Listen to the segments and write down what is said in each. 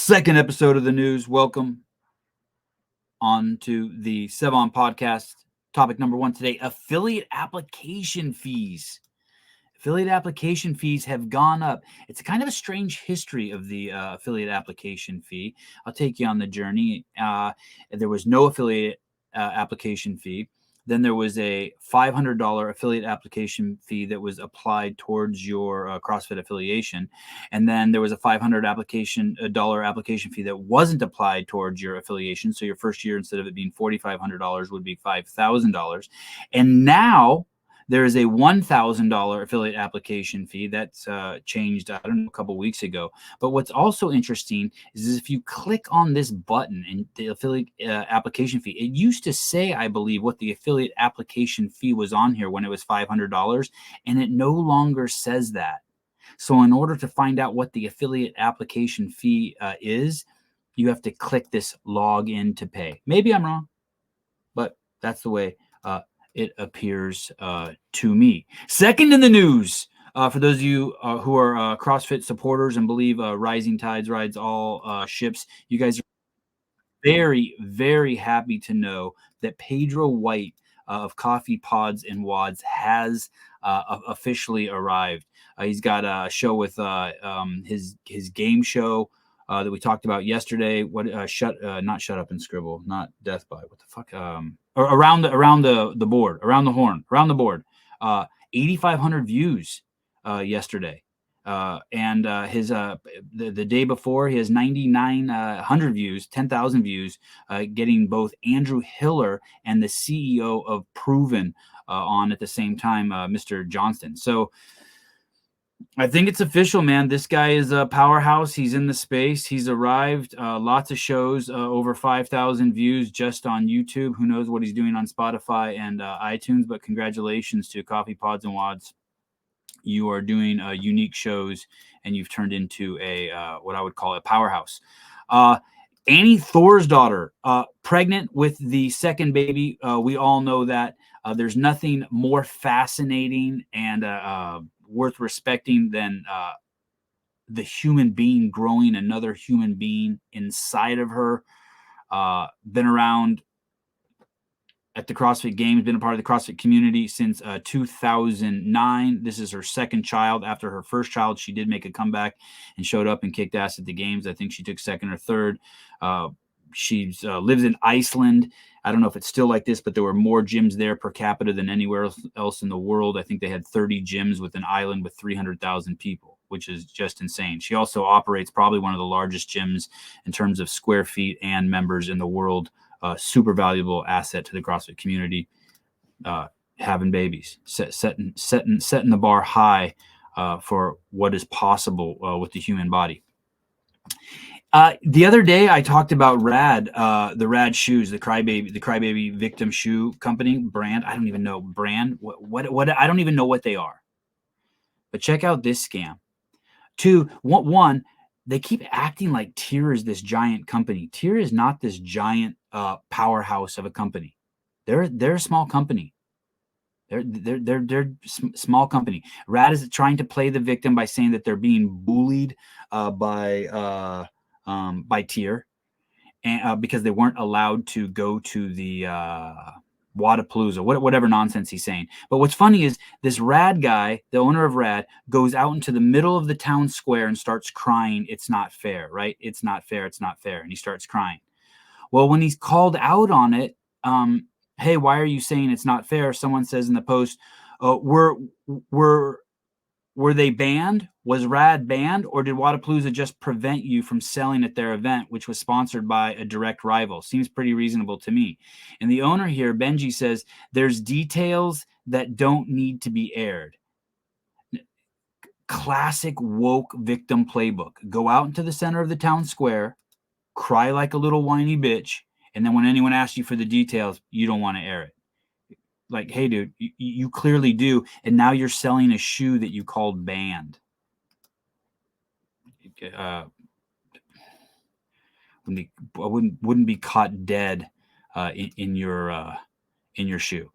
Second episode of the news. Welcome on to the Sevan podcast. Topic number one today, affiliate application fees. Affiliate application fees have gone up. It's kind of a strange history of the affiliate application fee. I'll take you on the journey. There was no affiliate application fee. Then there was a $500 affiliate application fee that was applied towards your CrossFit affiliation. And then there was a $500 application fee that wasn't applied towards your affiliation. So your first year, instead of it being $4,500, would be $5,000. And now there is a $1,000 affiliate application fee that's changed, I don't know, a couple weeks ago. But what's also interesting is if you click on this button and the affiliate application fee, it used to say, I believe, what the affiliate application fee was on here when it was $500, and it no longer says that. So in order to find out what the affiliate application fee is, you have to click this log in to pay. Maybe I'm wrong, but that's the way it appears to me. Second in the news, for those of you who are CrossFit supporters and believe rising tides rides all ships, you guys are very, very happy to know that Pedro White of Coffee Pods and Wads has officially arrived. He's got a show with his game show that we talked about yesterday. Not Shut Up and Scribble, not Death by, what the fuck? Or around the board, around the horn, around the board. 8,500 views yesterday. And his the day before, he has 9,900 views, 10,000 views, getting both Andrew Hiller and the CEO of Proven on at the same time, Mr. Johnston. So I think it's official, man. This guy is a powerhouse. He's in the space. He's arrived. Lots of shows, over 5,000 views just on YouTube. Who knows what he's doing on Spotify and iTunes, but congratulations to Coffee Pods and Wads. You are doing unique shows, and you've turned into a what I would call a powerhouse. Annie Thors' daughter, pregnant with the second baby. We all know that. There's nothing more fascinating and worth respecting than the human being growing another human being inside of her. Been around at the CrossFit Games, been a part of the CrossFit community since 2009. This is her second child. After her first child, she did make a comeback and showed up and kicked ass at the games. I think she took second or third. She lives in Iceland. I don't know if it's still like this, but there were more gyms there per capita than anywhere else in the world. I think they had 30 gyms with an island with 300,000 people, which is just insane. She also operates probably one of the largest gyms in terms of square feet and members in the world. Super valuable asset to the CrossFit community. Having babies, setting the bar high for what is possible with the human body. The other day I talked about the Rad shoes, the Crybaby Victim Shoe Company brand. I don't even know brand. What I don't even know what they are. But check out this scam. One, they keep acting like Tier is this giant company. Tier is not this giant powerhouse of a company. They're a small company. They're small company. Rad is trying to play the victim by saying that they're being bullied by Tier, and because they weren't allowed to go to the Wadapalooza, whatever nonsense he's saying. But what's funny is this Rad guy, the owner of Rad, goes out into the middle of the town square and starts crying. It's not fair, right? It's not fair. It's not fair. And he starts crying. Well, when he's called out on it, hey, why are you saying it's not fair? Someone says in the post, were they banned? Was Rad banned? Or did Wadapalooza just prevent you from selling at their event, which was sponsored by a direct rival? Seems pretty reasonable to me. And the owner here, Benji, says there's details that don't need to be aired. Classic woke victim playbook. Go out into the center of the town square, cry like a little whiny bitch, and then when anyone asks you for the details, you don't want to air it. Like, hey, dude, you clearly do, and now you're selling a shoe that you called banned. Wouldn't be caught dead in your shoe.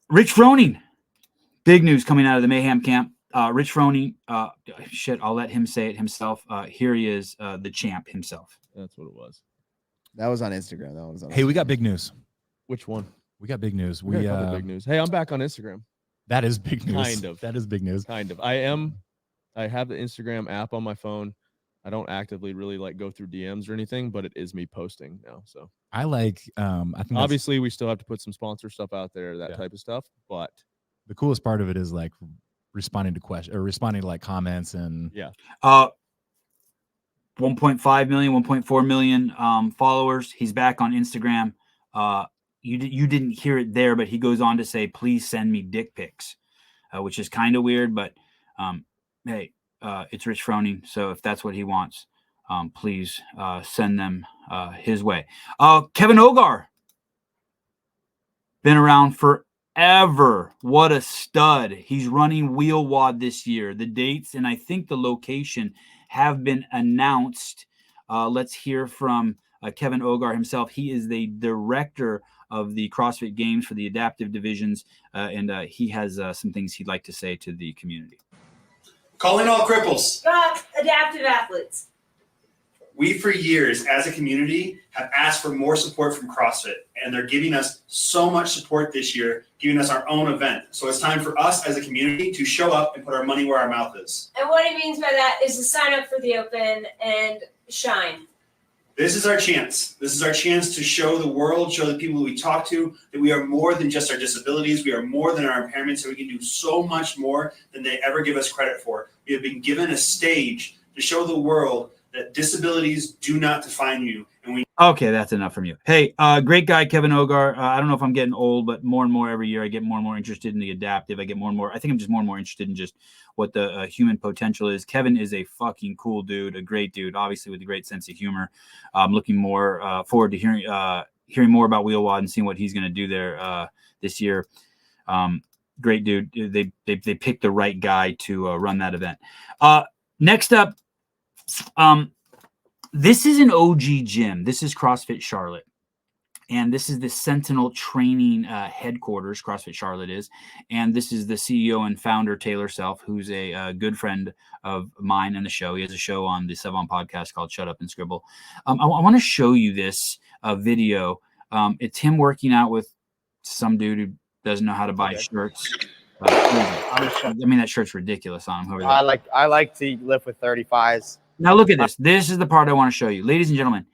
Rich Ronin, big news coming out of the Mayhem camp. Rich Ronin, shit, I'll let him say it himself. Here he is, the champ himself. That's what it was. That was on Instagram. That was on Hey, we Instagram. got big news. Which one? We got big news. We got a couple big news. Hey, I'm back on Instagram. That is big news. Kind of. That is big news. Kind of. I have the Instagram app on my phone. I don't actively really like go through DMs or anything, but it is me posting now. So I like. I think obviously we still have to put some sponsor stuff out there, that Yeah. type of stuff. But the coolest part of it is like responding to questions or responding to like comments and 1.5 million, 1.4 million followers. He's back on Instagram. You didn't hear it there, but he goes on to say, please send me dick pics, which is kind of weird, but hey, it's Rich Froning. So if that's what he wants, please send them his way. Kevin Ogar, been around forever. What a stud. He's running Wheel Wad this year. The dates and I think the location have been announced. Let's hear from Kevin Ogar himself. He is the director of the CrossFit Games for the adaptive divisions, and he has some things he'd like to say to the community. Calling all cripples. Adaptive athletes. We, for years, as a community, have asked for more support from CrossFit, and they're giving us so much support this year, giving us our own event. So it's time for us as a community to show up and put our money where our mouth is. And what he means by that is to sign up for the Open and shine. This is our chance. This is our chance to show the world, show the people we talk to, that we are more than just our disabilities. We are more than our impairments, and we can do so much more than they ever give us credit for. We have been given a stage to show the world that disabilities do not define you. And we Okay, that's enough from you. Hey, great guy, Kevin Ogar. I don't know if I'm getting old, but more and more every year I get more and more interested in the adaptive. I think I'm just more and more interested in just what the human potential is. Kevin is a fucking cool dude, a great dude, obviously with a great sense of humor. I'm looking more forward to hearing more about Wheel Wad and seeing what he's going to do there this year. Great dude. They picked the right guy to run that event. Next up, this is an OG gym. This is CrossFit Charlotte. And this is the Sentinel Training headquarters, CrossFit Charlotte is. And this is the CEO and founder, Taylor Self, who's a good friend of mine and the show. He has a show on the Sevan podcast called Shut Up and Scribble. I want to show you this video. It's him working out with some dude who doesn't know how to buy shirts. I mean, that shirt's ridiculous on him. I like to lift with 35s. Now look at this. This is the part I want to show you. Ladies and gentlemen,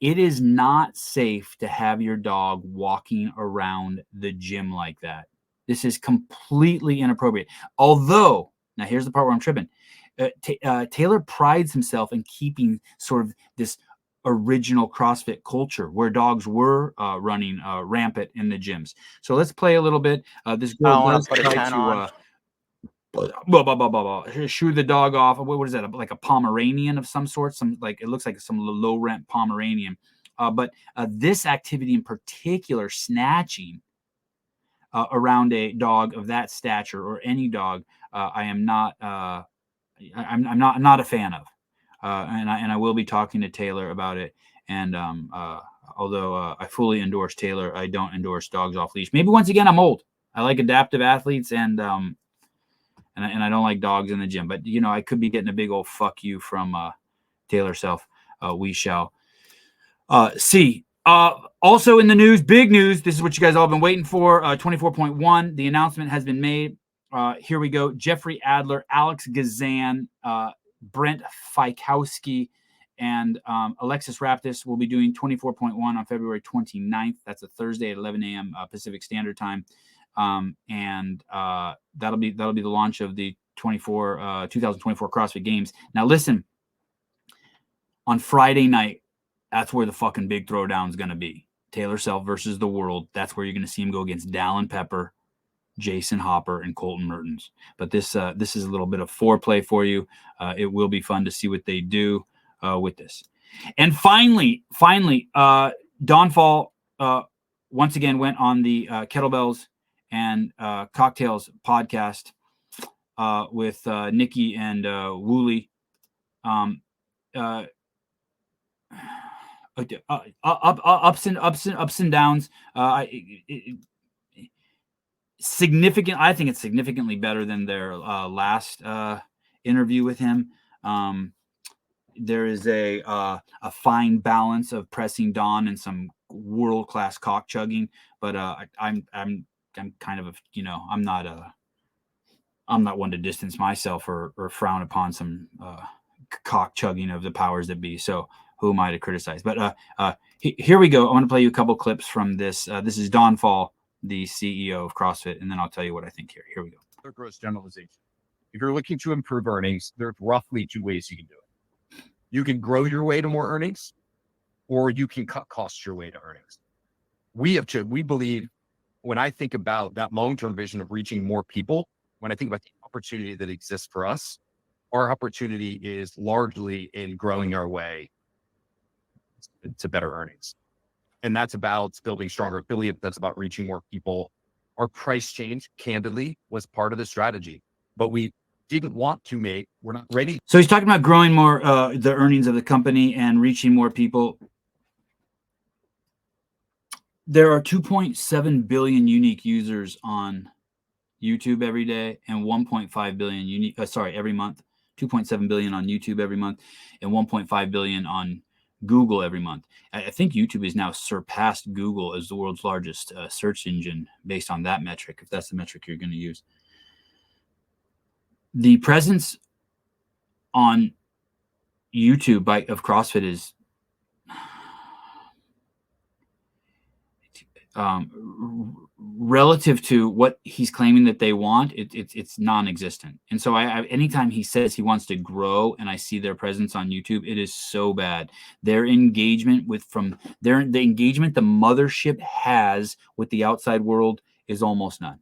it is not safe to have your dog walking around the gym like that. This is completely inappropriate. Although, now here's the part where I'm tripping. Taylor prides himself in keeping sort of this original CrossFit culture where dogs were running rampant in the gyms. So let's play a little bit. This girl does try to shoo the dog off. What is that? Like a Pomeranian of some sort? It looks like some low rent Pomeranian. But this activity in particular, snatching around a dog of that stature or any dog, I'm not a fan of. And I will be talking to Taylor about it. And although I fully endorse Taylor, I don't endorse dogs off leash. Maybe once again I'm old. I like adaptive athletes and I don't like dogs in the gym. But you know, I could be getting a big old fuck you from Taylor Self. We shall see. Also in the news, big news. This is what you guys all have been waiting for. 24.1. The announcement has been made. Here we go. Jeffrey Adler, Alex Gazan, Brent Fikowski, and Alexis Raptis will be doing 24.1 on February 29th. That's a Thursday at 11 a.m. Pacific Standard Time. And that'll be the launch of the 2024 CrossFit Games. Now listen, on Friday night, that's where the fucking big throwdown is going to be. Taylor Self versus the world. That's where you're going to see him go against Dallin Pepper, Jason Hopper, and Colton Mertens. But this is a little bit of foreplay for you. It will be fun to see what they do with this. And finally, Dawnfall once again went on the Kettlebells and Cocktails podcast with Nikki and Wooly. Ups and downs. significant. I think it's significantly better than their last interview with him. There is a fine balance of pressing Don and some world class cock chugging, but I'm kind of I'm not one to distance myself or frown upon some cock chugging of the powers that be. So who am I to criticize? But here we go. I want to play you a couple clips from this. This is Don Fall, the CEO of CrossFit, and then I'll tell you what I think here. Here we go. Gross generalization. If you're looking to improve earnings, there's roughly 2 ways you can do it. You can grow your way to more earnings, or you can cut costs your way to earnings. We believe, when I think about that long-term vision of reaching more people, when I think about the opportunity that exists for us, our opportunity is largely in growing our way to better earnings. And that's about building stronger affiliates. That's about reaching more people. Our price change, candidly, was part of the strategy, but we didn't want to make, we're not ready. So he's talking about growing more the earnings of the company and reaching more people. There are 2.7 billion unique users on YouTube every day and 1.5 billion unique, every month. 2.7 billion on YouTube every month and 1.5 billion on Google every month. I think YouTube has now surpassed Google as the world's largest search engine based on that metric, if that's the metric you're going to use. The presence on YouTube of CrossFit is relative to what he's claiming that they want, it's non-existent. And so anytime he says he wants to grow and I see their presence on YouTube, it is so bad. Their engagement the engagement the mothership has with the outside world is almost none.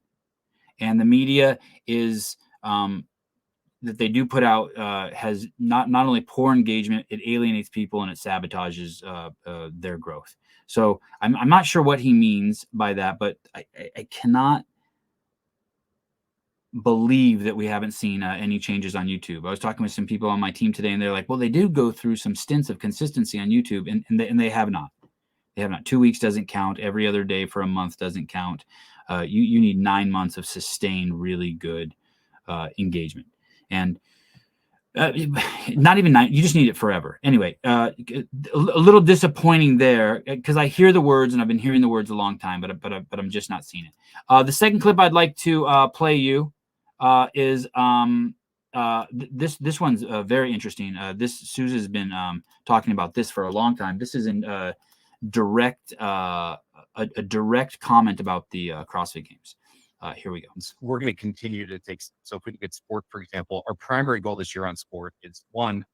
And the media is that they do put out has not only poor engagement, it alienates people and it sabotages their growth. So I'm not sure what he means by that, but I cannot believe that we haven't seen any changes on YouTube. I was talking with some people on my team today, and they're like, well, they do go through some stints of consistency on YouTube, and they have not. They have not. 2 weeks doesn't count. Every other day for a month doesn't count. You need 9 months of sustained, really good engagement. And not even 9, you just need it forever. Anyway, a little disappointing there because I hear the words and I've been hearing the words a long time, but I'm just not seeing it. The second clip I'd like to play you is this one's very interesting. Sousa's been talking about this for a long time. This is in direct a direct comment about the CrossFit Games. Here we go. We're going to continue to take, so if we look at sport, for example, our primary goal this year on sport is one,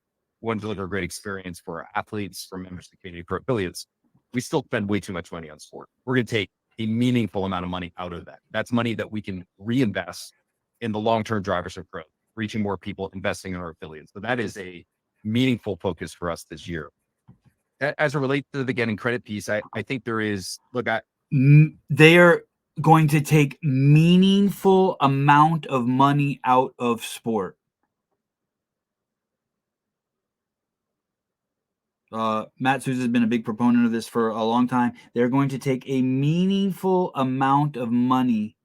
deliver a great experience for our athletes, for members of the community, for affiliates. We still spend way too much money on sport. We're going to take a meaningful amount of money out of that. That's money that we can reinvest in the long-term drivers of growth, reaching more people, investing in our affiliates. So that is a meaningful focus for us this year. As it relates to the getting credit piece, I think there is, they are going to take meaningful amount of money out of sport. Matt Souza has been a big proponent of this for a long time. They're going to take a meaningful amount of money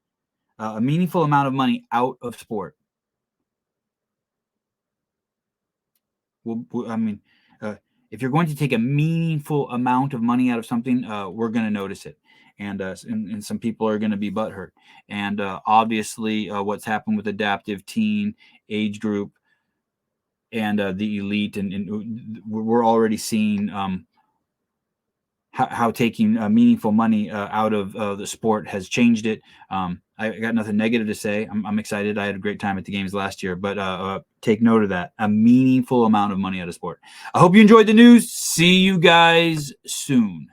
out of sport. Well, I mean, if you're going to take a meaningful amount of money out of something, we're going to notice it. And some people are going to be butthurt. And obviously, what's happened with adaptive teen age group and the elite, and we're already seeing how taking meaningful money out of the sport has changed it. I got nothing negative to say. I'm excited. I had a great time at the games last year, but take note of that. A meaningful amount of money out of sport. I hope you enjoyed the news. See you guys soon.